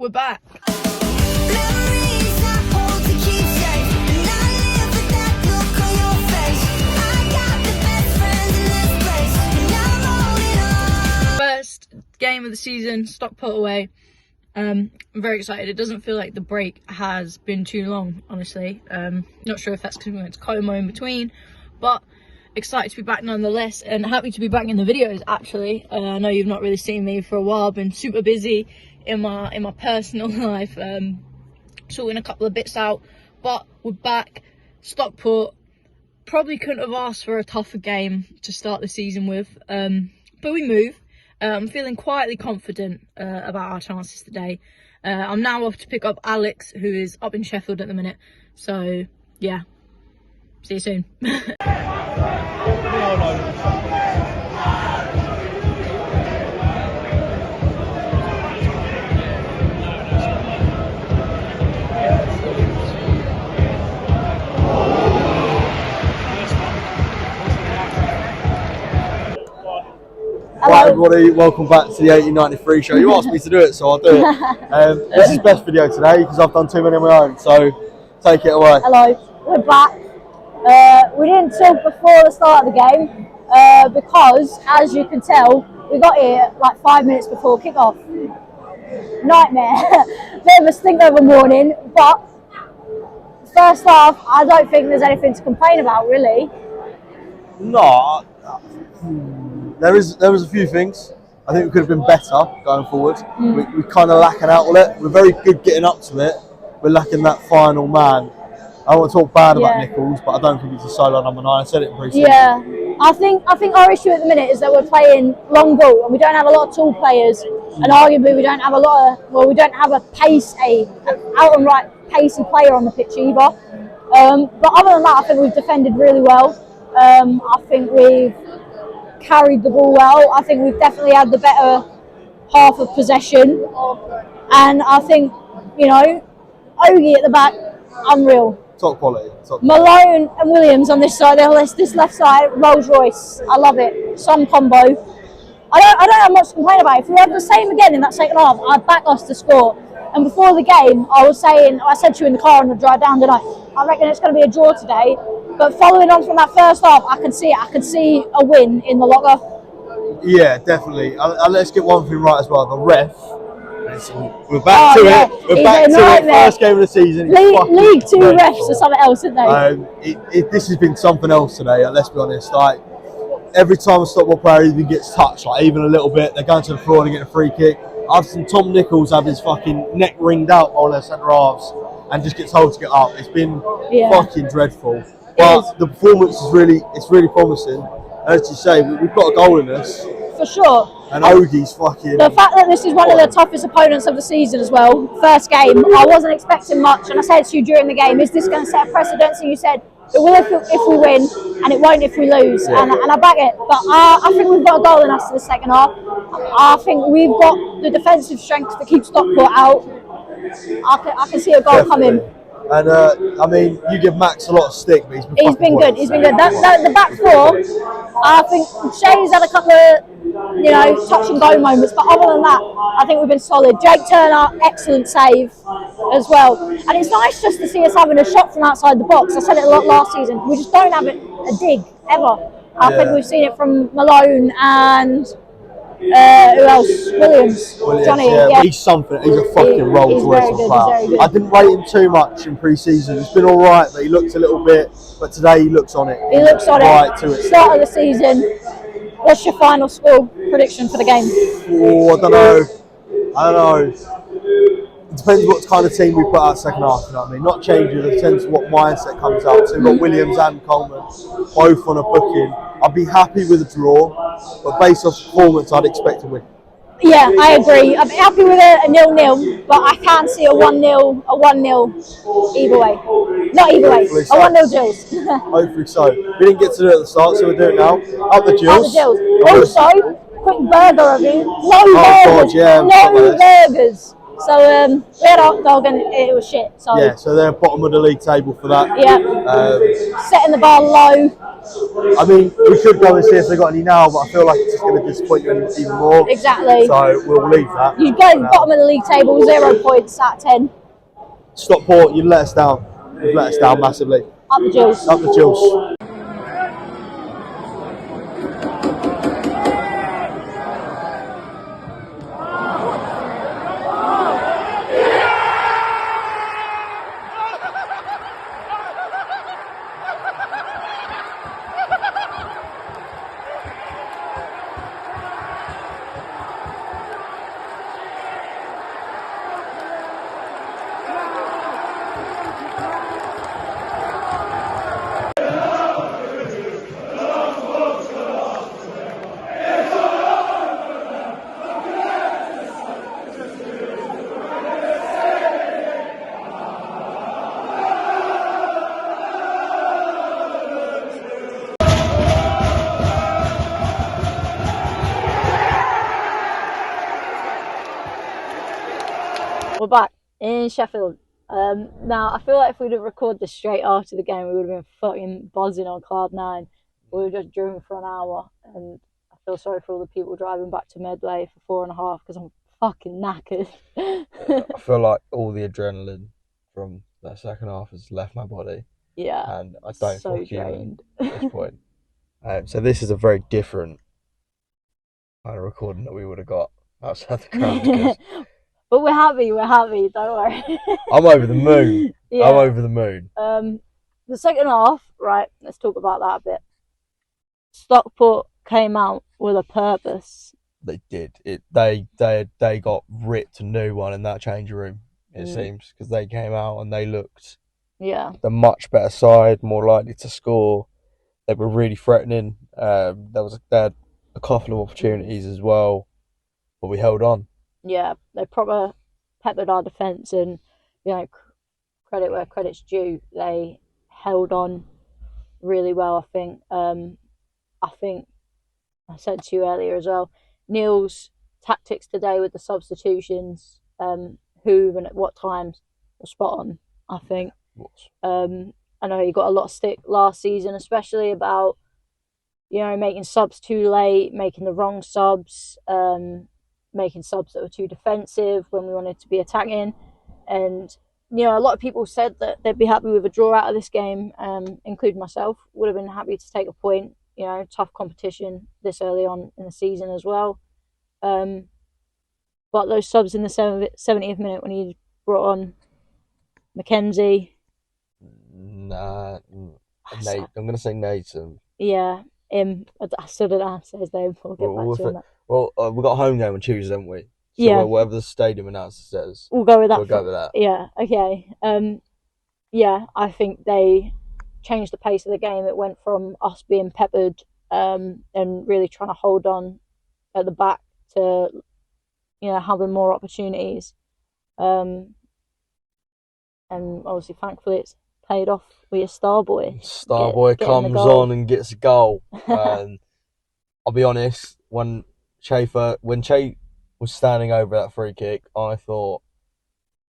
We're back. First game of the season, Stockport away. I'm very excited. It doesn't feel like the break has been too long, honestly. Not sure if that's because we went to Como in between, but excited to be back nonetheless, and happy to be back in the videos actually. I know you've not really seen me for a while. Been super busy in my personal life, sorting a couple of bits out, but we're back. Stockport, probably couldn't have asked for a tougher game to start the season with, but we move. I'm feeling quietly confident about our chances today. I'm now off to pick up Alex, who is up in Sheffield at the minute. So, yeah. See you soon. Right, everybody, welcome back to the 1893 show. You asked me to do it, so I'll do it. This is Beth's video today because I've done too many on my own, so take it away. Hello, we're back. We didn't talk before the start of the game because, as you can tell, we got here like 5 minutes before kick-off. Nightmare. Bit of a stink of a morning, but first half, I don't think there's anything to complain about, really. No, there is a few things. I think we could have been better going forward. We kind of lack an outlet. We're very good getting up to it. We're lacking that final man. I don't want to talk bad about Nichols, but I don't think he's a solo number 9. I said it in pre-season. Yeah, I think our issue at the minute is that we're playing long ball and we don't have a lot of tall players, and arguably we don't have we don't have a out and right pacey player on the pitch either. But other than that, I think we've defended really well. I think we've carried the ball well. I think we've definitely had the better half of possession, and I think, you know, Ogie at the back, unreal. Top quality. Malone and Williams on this side, this left side, Rolls Royce. I love it. Some combo. I don't have much to complain about. If we have the same again in that second half, I'd back us to score. And before the game, I said to you in the car on the drive down tonight, I reckon it's going to be a draw today. But following on from that first half, I can see it. I can see a win in the locker. Yeah, definitely. Let's get one thing right as well. The ref. We're back to it. We're back to it. First game of the season. League 2 refs or something else, isn't they? This has been something else today. Let's be honest. Like, every time a Stockport player even gets touched, like even a little bit, they're going to the floor and getting a free kick. I've seen Tom Nichols have his fucking neck ringed out on their centre halves and just get told to get up. It's been fucking dreadful. But the performance is really promising. As you say, we've got a goal in us. For sure. And Ogie's fucking... The fact that this is one of the toughest opponents of the season as well, first game, I wasn't expecting much, and I said to you during the game, is this going to set a precedent? And you said, it will if we win, and it won't if we lose, and I back it. But I think we've got a goal in us in the second half. I think we've got the defensive strength to keep Stockport out. I can see a goal coming. And I mean, you give Max a lot of stick, but he's been good. He's been good. The back four, I think Shay's had a couple of, touch and go moments, but other than that, I think we've been solid. Jake Turner, excellent save as well. And it's nice just to see us having a shot from outside the box. I said it a lot last season. We just don't have a dig ever. I think we've seen it from Malone and. Who else? Williams. Johnny. Yeah. He's something. He's a fucking Rolls Royce player. I didn't rate him too much in pre-season. It's been all right, but he looked a little bit. But today he looks on it. He looks on right it. To it. Start of the season. What's your final score prediction for the game? Oh, I don't know. It depends what kind of team we put out second half. You know what I mean? Not changing. It depends what mindset comes out. So we've got Williams and Coleman both on a booking. I'd be happy with a draw, but based off performance, I'd expect to win. Yeah, I agree. I'm happy with a 0-0, but I can't see a 1-0 either way. Not either way. A 1-0 Gills. Hopefully so. We didn't get to do it at the start, so we're doing it now. Up the Gills. Also, quick burger review. No burgers. God, yeah, no burgers. So we had a hot dog and it was shit. So Yeah, so they're bottom of the league table for that. yeah, setting the bar low. I mean, we could go and see if they got any now, but I feel like it's just going to disappoint you even more. Exactly. So we'll leave that. You guys, bottom of the league table, 0 points out of 10. Stockport, you let us down. You've let us down massively. Up the Gills. Up the Gills. We're back in Sheffield. Now, I feel like if we'd have recorded this straight after the game, we would have been fucking buzzing on cloud nine. We were just driven for an hour, and I feel sorry for all the people driving back to Medway for 4.5 because I'm fucking knackered. I feel like all the adrenaline from that second half has left my body. Yeah, and I don't so feel human drained. at this point. So this is a very different kind of recording that we would have got outside the ground. Because But we're happy, don't worry. I'm over the moon. Yeah. I'm over the moon. The second half, right, let's talk about that a bit. Stockport came out with a purpose. They did. They got ripped a new one in that changing room, it seems, because they came out and they looked the much better side, more likely to score. They were really threatening. They had a couple of opportunities as well, but we held on. Yeah, they proper peppered our defence, and credit where credit's due. They held on really well. I think I said to you earlier as well. Neil's tactics today with the substitutions, who and at what times, were spot on. I think. I know he got a lot of stick last season, especially about making subs too late, making the wrong subs, making subs that were too defensive when we wanted to be attacking. And a lot of people said that they'd be happy with a draw out of this game, including myself. Would have been happy to take a point. Tough competition this early on in the season as well. But those subs in the 70th minute when he brought on Mackenzie. Nah, Nate. I'm going to say Nathan. Yeah, him. I still don't know how to say his name. We'll get back to him. Well, we've got a home game on Tuesday, haven't we? So whatever the stadium announcer says, we'll go with that. We'll go with that. Yeah, okay. I think they changed the pace of the game. It went from us being peppered and really trying to hold on at the back to having more opportunities. And obviously, thankfully, it's paid off with a Starboy. Starboy comes on and gets a goal. And I'll be honest, when Che was standing over that free kick, I thought,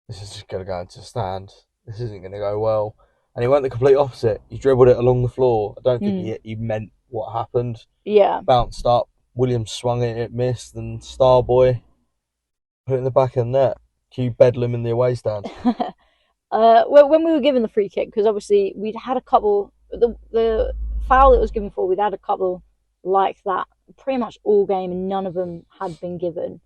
this is just going to go into the stand. This isn't going to go well. And he went the complete opposite. He dribbled it along the floor. I don't think he meant what happened. Yeah. Bounced up. Williams swung it missed. And Starboy put it in the back of the net. Cue Bedlam in the away stand. Well, when we were given the free kick, because obviously we'd had a couple, the foul that was given for, we'd had a couple like that pretty much all game, and none of them had been given.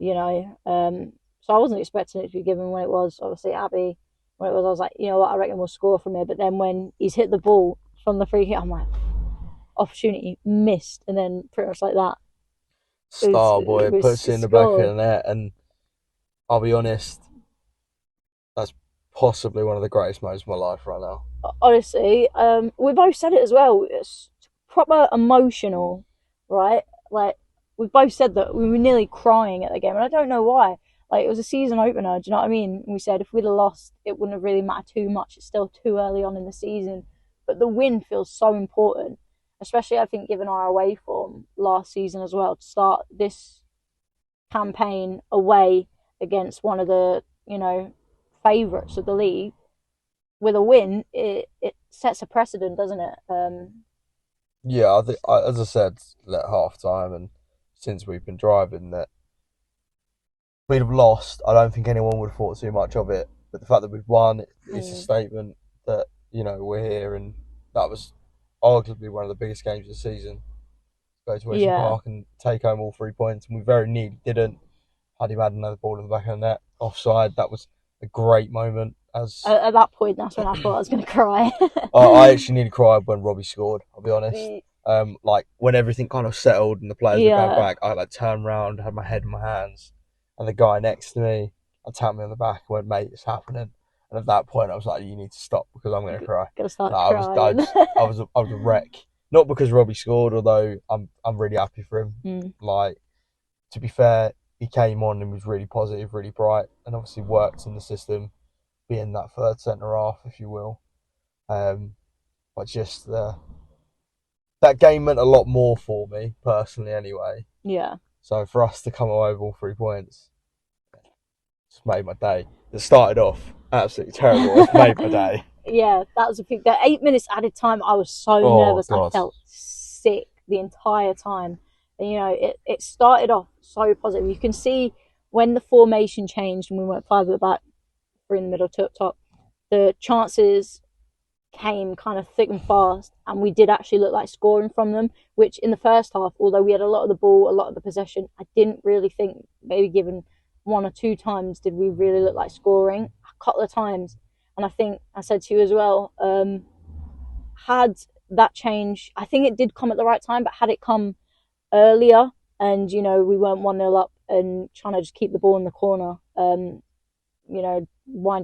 So I wasn't expecting it to be given when it was. Obviously, Abby, when it was, I was like, you know what, I reckon we'll score from here. But then when he's hit the ball from the free kick, I'm like, opportunity missed, and then pretty much like that. Starboy puts it in the back of the net, and I'll be honest, that's possibly one of the greatest moments of my life right now. Honestly, we both said it as well. It's proper emotional, right? Like, we both said that we were nearly crying at the game, and I don't know why. Like, it was a season opener, do you know what I mean? We said if we'd have lost, it wouldn't have really mattered too much. It's still too early on in the season. But the win feels so important, especially, I think, given our away form last season as well, to start this campaign away against one of the, favourites of the league with a win, it sets a precedent, doesn't it? Yeah, I think, as I said at half time, and since we've been driving, that we'd have lost. I don't think anyone would have thought too much of it. But the fact that we've won, it's a statement that we're here, and that was arguably one of the biggest games of the season. Go to Ocean Park and take home all 3 points, and we very nearly didn't. Had him had another ball in the back of the net, offside. That was a great moment. As At that point, that's when I thought I was going to cry. I actually nearly cried when Robbie scored. I'll be honest. Like when everything kind of settled and the players were going back, I turned around, had my head in my hands, and the guy next to me, tapped me on the back and went, "Mate, it's happening." And at that point, I was like, "You need to stop because I'm going to cry." Gonna start crying. I was a wreck. Not because Robbie scored, although I'm really happy for him. Like, to be fair, he came on and was really positive, really bright, and obviously worked in the system, being that third centre half, if you will. But just that game meant a lot more for me personally, anyway. Yeah. So for us to come away with all 3 points, it's made my day. It started off absolutely terrible. It's made my day. Yeah, that was a big. The 8 minutes added time, I was so nervous. God. I felt sick the entire time. And, it started off so positive. You can see when the formation changed and we went 5 at the back, 3 in the middle, 2 up top, the chances came kind of thick and fast, and we did actually look like scoring from them, which in the first half, although we had a lot of the ball, a lot of the possession, I didn't really think, maybe given 1 or 2 times, did we really look like scoring. A couple of times. And I think I said to you as well, had that change, I think it did come at the right time, but had it come earlier and, we weren't 1-0 up and trying to just keep the ball in the corner, wind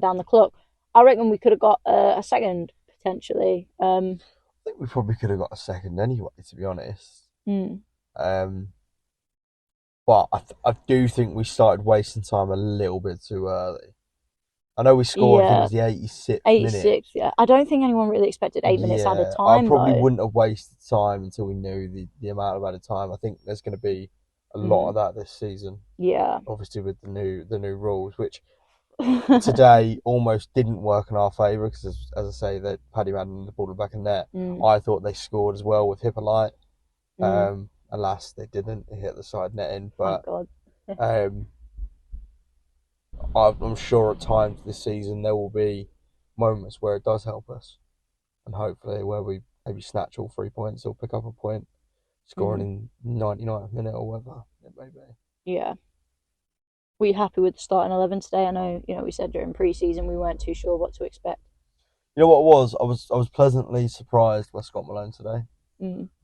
down the clock, I reckon we could have got a second, potentially. I think we probably could have got a second anyway, to be honest. But I do think we started wasting time a little bit too early. I know we scored, I think it was the 86th 86, minute. yeah. I don't think anyone really expected 8 minutes added time. I probably wouldn't have wasted time until we knew the amount of added time. I think there's going to be a lot of that this season. Yeah. Obviously with the new rules, which today almost didn't work in our favour because, as I say, that Paddy Madden the ball in the back of the net. I thought they scored as well with Hippolyte. Alas, they didn't. They hit the side netting, but I'm sure at times this season there will be moments where it does help us, and hopefully where we maybe snatch all 3 points or pick up a point, scoring in 99th minute or whatever it may be. Yeah. Were you happy with the starting 11 today? I know, we said during pre-season we weren't too sure what to expect. You know what it was? I was pleasantly surprised by Scott Malone today.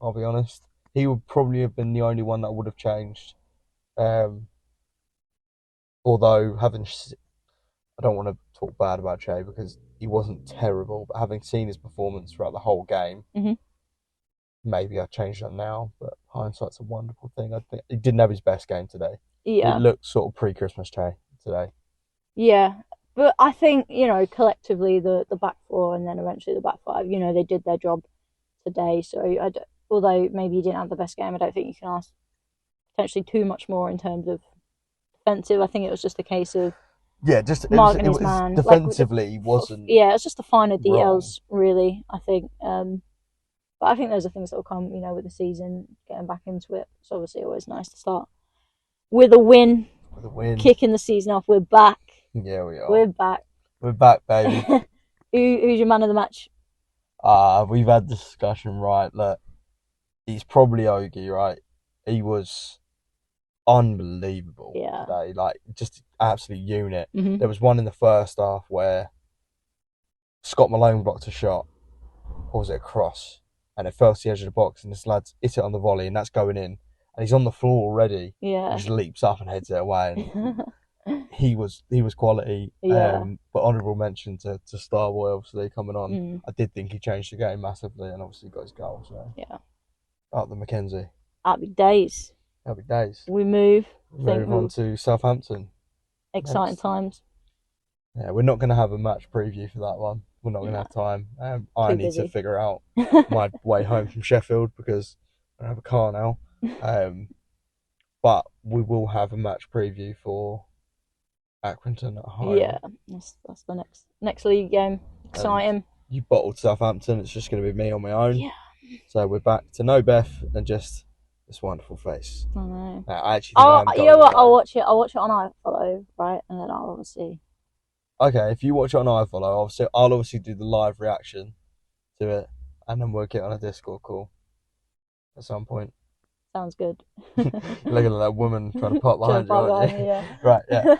I'll be honest. He would probably have been the only one that would have changed. Although I don't want to talk bad about Che because he wasn't terrible, but having seen his performance throughout the whole game, maybe I'd change that now. But hindsight's a wonderful thing. I think he didn't have his best game today. Yeah, it looked sort of pre-Christmas Che today. Yeah, but I think collectively the back 4 and then eventually the back 5, they did their job today. So although maybe he didn't have the best game, I don't think you can ask potentially too much more in terms of defensive. I think it was just a case of marking his man. Defensively, wasn't. Yeah, it's just the finer details, really. I think, but I think those are things that will come, with the season, getting back into it. It's obviously always nice to start with a win. Kicking the season off. We're back. Yeah, we are. We're back. We're back, baby. Who's your man of the match? We've had this discussion, right? Look, he's probably Ogie, right? He was unbelievable today. Like, just absolute unit. There was one in the first half where Scott Malone blocked a shot, or was it a cross? And it fell to the edge of the box, and this lad's hit it on the volley, and that's going in. And he's on the floor already. Yeah. He just leaps up and heads it away. And he was quality. Yeah. But honourable mention to Starboy, obviously, coming on. I did think he changed the game massively, and obviously got his goal. So yeah. Up the Mackenzie. Happy days. Happy days. We move on to Southampton. Exciting times. Yeah, we're not going to have a match preview for that one. We're not going to have time. I need to figure out my way home from Sheffield because I don't have a car now. But we will have a match preview for Accrington at home. Yeah, that's the next league game. Exciting. You bottled Southampton. It's just going to be me on my own. Yeah. So we're back to no Beth and just this wonderful face. I know. I actually think I am you know what? going I'll watch it on iFollow, right, and then I'll obviously. Okay, if you watch it on iFollow, I'll obviously do the live reaction to it, and then we'll get on a Discord call at some point. Sounds good. You're looking at that woman trying to pop behind you, aren't you? Yeah. Right, yeah.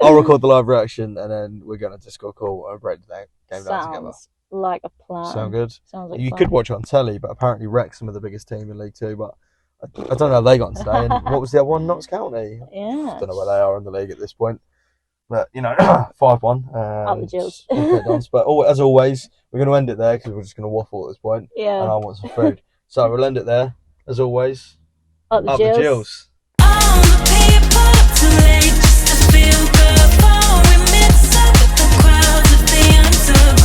I'll record the live reaction, and then we're going to Discord call and break the game down together. Sounds like a plan. Sound good? Sounds like you a plan. could watch it on telly, but apparently Wrexham are the biggest team in League Two, but I don't know how they got on today. And what was the other one? Notts County? Yeah. Don't know where they are in the league at this point. But, 5-1. Up the Gills. But as always, we're going to end it there because we're just going to waffle at this point. Yeah. And I want some food. So we'll end it there. As always, Up the up Gills. the Gills. All the people